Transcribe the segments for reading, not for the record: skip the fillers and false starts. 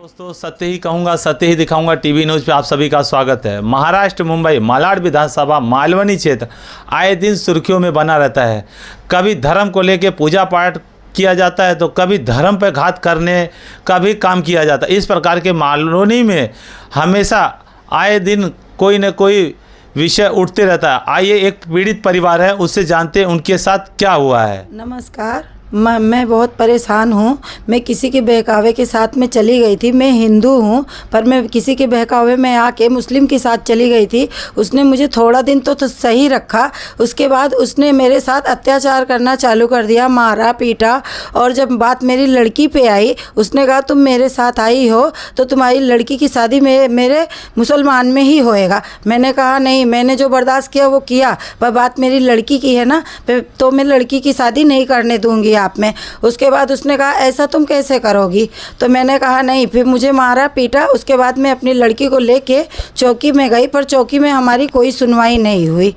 दोस्तों, सत्य ही कहूँगा सत्य ही दिखाऊंगा टीवी न्यूज़ पे आप सभी का स्वागत है। महाराष्ट्र मुंबई मालाड विधानसभा मालवनी क्षेत्र आए दिन सुर्खियों में बना रहता है। कभी धर्म को लेकर पूजा पाठ किया जाता है तो कभी धर्म पर घात करने का भी काम किया जाता है। इस प्रकार के मालवनी में हमेशा आए दिन कोई न कोई विषय उठते रहता है। आइए, एक पीड़ित परिवार है, उससे जानते हैं उनके साथ क्या हुआ है। नमस्कार। मैं बहुत परेशान हूँ। मैं किसी के बहकावे के साथ में चली गई थी। मैं हिंदू हूँ, पर मैं किसी के बहकावे में आके मुस्लिम के साथ चली गई थी। उसने मुझे थोड़ा दिन तो सही रखा, उसके बाद उसने मेरे साथ अत्याचार करना चालू कर दिया, मारा पीटा। और जब बात मेरी लड़की पे आई, उसने कहा तुम मेरे साथ आई हो तो तुम्हारी लड़की की शादी मेरे मुसलमान में ही होएगा। मैंने कहा नहीं, मैंने जो बर्दाश्त किया वो किया, पर बात मेरी लड़की की है ना, तो मैं लड़की की शादी नहीं करने दूँगी आप में। उसके बाद उसने कहा ऐसा तुम कैसे करोगी, तो मैंने कहा नहीं। फिर मुझे मारा पीटा। उसके बाद मैं अपनी लड़की को लेके चौकी में गई, पर चौकी में हमारी कोई सुनवाई नहीं हुई।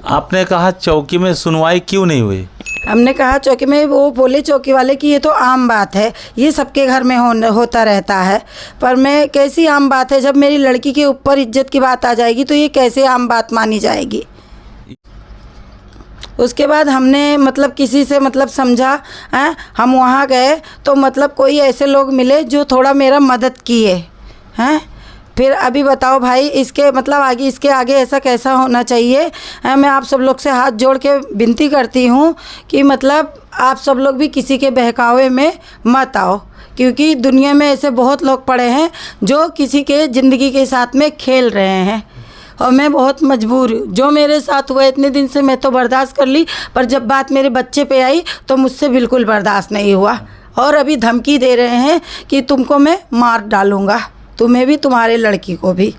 आपने कहा चौकी में सुनवाई क्यों नहीं हुई? हमने कहा चौकी में, वो बोले चौकी वाले कि ये तो आम बात है, ये सबके घर में होता रहता है। पर मैं कैसी आम बात है, जब मेरी लड़की के ऊपर इज्जत की बात आ जाएगी तो ये कैसे आम बात मानी जाएगी। उसके बाद हमने किसी से समझा है। हम वहाँ गए तो कोई ऐसे लोग मिले जो थोड़ा मेरा मदद किए हैं। फिर अभी बताओ भाई, इसके आगे इसके आगे ऐसा कैसा होना चाहिए है। मैं आप सब लोग से हाथ जोड़ के विनती करती हूँ कि आप सब लोग भी किसी के बहकावे में मत आओ, क्योंकि दुनिया में ऐसे बहुत लोग पड़े हैं जो किसी के ज़िंदगी के साथ में खेल रहे हैं। और मैं बहुत मजबूर हूँ। जो मेरे साथ हुआ इतने दिन से मैं तो बर्दाश्त कर ली, पर जब बात मेरे बच्चे पे आई तो मुझसे बिल्कुल बर्दाश्त नहीं हुआ। और अभी धमकी दे रहे हैं कि तुमको मैं मार डालूँगा, तुम्हें भी तुम्हारे लड़की को भी।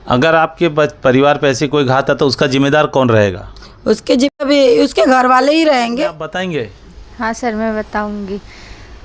अगर आपके परिवार पे ऐसी कोई घात है तो उसका जिम्मेदार कौन रहेगा? उसके घर वाले ही रहेंगे। आप बताएंगे? हाँ सर, मैं बताऊंगी।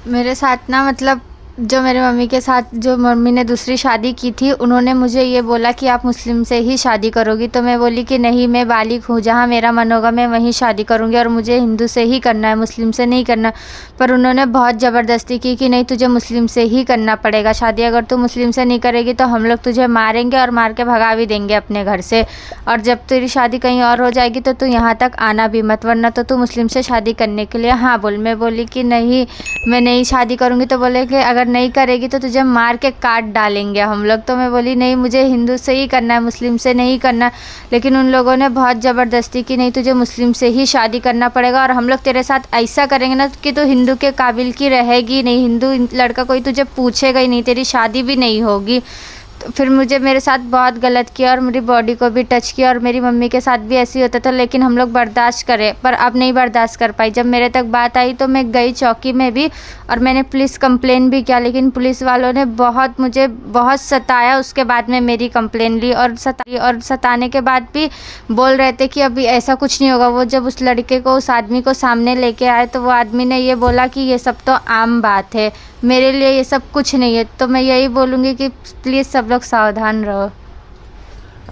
मेरे साथ ना जो मेरे मम्मी के साथ जो मम्मी ने दूसरी शादी की थी, उन्होंने मुझे ये बोला कि आप मुस्लिम से ही शादी करोगी। तो मैं बोली कि नहीं, मैं बालिग हूँ, जहाँ मेरा मन होगा मैं वहीं शादी करूँगी और मुझे हिंदू से ही करना है, मुस्लिम से नहीं करना। पर उन्होंने बहुत ज़बरदस्ती की कि नहीं, तुझे मुस्लिम से ही करना पड़ेगा शादी। अगर तू मुस्लिम से नहीं करेगी तो हम लोग तुझे मारेंगे और मार के भगा भी देंगे अपने घर से। और जब तेरी शादी कहीं और हो जाएगी तो तू यहाँ तक आना भी मत, वरना तो तू मुस्लिम से शादी करने के लिए हाँ बोल। मैं बोली कि नहीं, मैं नहीं शादी करूँगी। तो बोले कि अगर नहीं करेगी तो तुझे मार के काट डालेंगे हम लोग। तो मैं बोली नहीं, मुझे हिंदू से ही करना है, मुस्लिम से नहीं करना। लेकिन उन लोगों ने बहुत ज़बरदस्ती की, नहीं तुझे मुस्लिम से ही शादी करना पड़ेगा और हम लोग तेरे साथ ऐसा करेंगे ना कि तू हिंदू के काबिल की रहेगी नहीं, हिंदू लड़का कोई तुझे पूछेगा ही नहीं, तेरी शादी भी नहीं होगी। तो फिर मेरे साथ बहुत गलत किया और मेरी बॉडी को भी टच किया। और मेरी मम्मी के साथ भी ऐसे ही होता था, लेकिन हम लोग बर्दाश्त करे, पर अब नहीं बर्दाश्त कर पाई। जब मेरे तक बात आई तो मैं गई चौकी में भी और मैंने पुलिस कंप्लेन भी किया, लेकिन पुलिस वालों ने मुझे बहुत सताया। उसके बाद में मेरी कंप्लेन ली और सताने के बाद भी बोल रहे थे कि अभी ऐसा कुछ नहीं होगा। वो जब उस लड़के को, उस आदमी को सामने लेके आए तो वो आदमी ने ये बोला कि ये सब तो आम बात है, मेरे लिए ये सब कुछ नहीं है। तो मैं यही बोलूँगी कि प्लीज़ सब लोग सावधान रहो।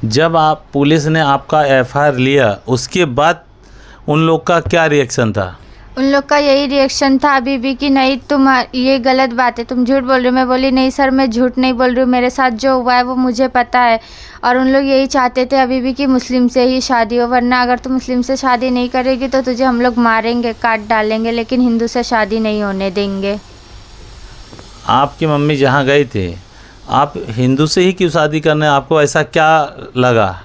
जब पुलिस ने आपका एफआईआर लिया, उसके बाद उन लोग का क्या रिएक्शन था? उन लोग का यही रिएक्शन था अभी भी कि नहीं, तुम ये गलत बात है, तुम झूठ बोल रहे हो। मैं बोली नहीं सर, मैं झूठ नहीं बोल रही हूँ, मेरे साथ जो हुआ है वो मुझे पता है। और उन लोग यही चाहते थे अभी भी कि मुस्लिम से ही शादी हो, वरना अगर तुम मुस्लिम से शादी नहीं करेगी तो तुझे हम लोग मारेंगे, काट डालेंगे, लेकिन हिंदू से शादी नहीं होने देंगे। आपकी मम्मी जहाँ गए थे, आप हिंदू से ही क्यों शादी करने, आपको ऐसा क्या लगा?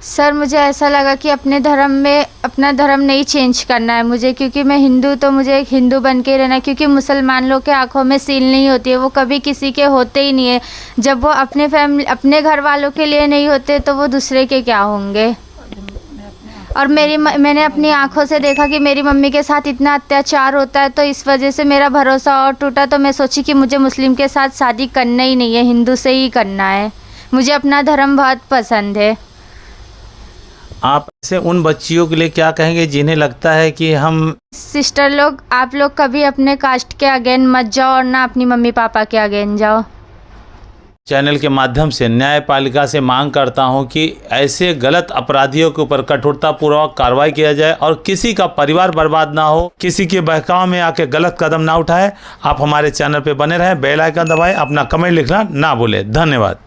सर मुझे ऐसा लगा कि अपने धर्म में अपना धर्म नहीं चेंज करना है मुझे, क्योंकि मैं हिंदू, तो मुझे एक हिंदू बन के रहना है। क्योंकि मुसलमान लोग के आंखों में सील नहीं होती है, वो कभी किसी के होते ही नहीं है। जब वो अपने घर वालों के लिए नहीं होते तो वो दूसरे के क्या होंगे। और मैंने अपनी आंखों से देखा कि मेरी मम्मी के साथ इतना अत्याचार होता है, तो इस वजह से मेरा भरोसा और टूटा। तो मैं सोची कि मुझे मुस्लिम के साथ शादी करना ही नहीं है, हिंदू से ही करना है। मुझे अपना धर्म बहुत पसंद है। आप ऐसे उन बच्चियों के लिए क्या कहेंगे जिन्हें लगता है कि हम सिस्टर लोग, आप लोग कभी अपने कास्ट के अगेंस्ट मत जाओ और ना अपनी मम्मी पापा के अगेंस्ट जाओ। चैनल के माध्यम से न्यायपालिका से मांग करता हूं कि ऐसे गलत अपराधियों के ऊपर कठोरतापूर्वक कार्रवाई किया जाए और किसी का परिवार बर्बाद ना हो, किसी के बहकाव में आके गलत कदम ना उठाए। आप हमारे चैनल पे बने रहें, बेल आइकन दबाएं, अपना कमेंट लिखना ना भूलें। धन्यवाद।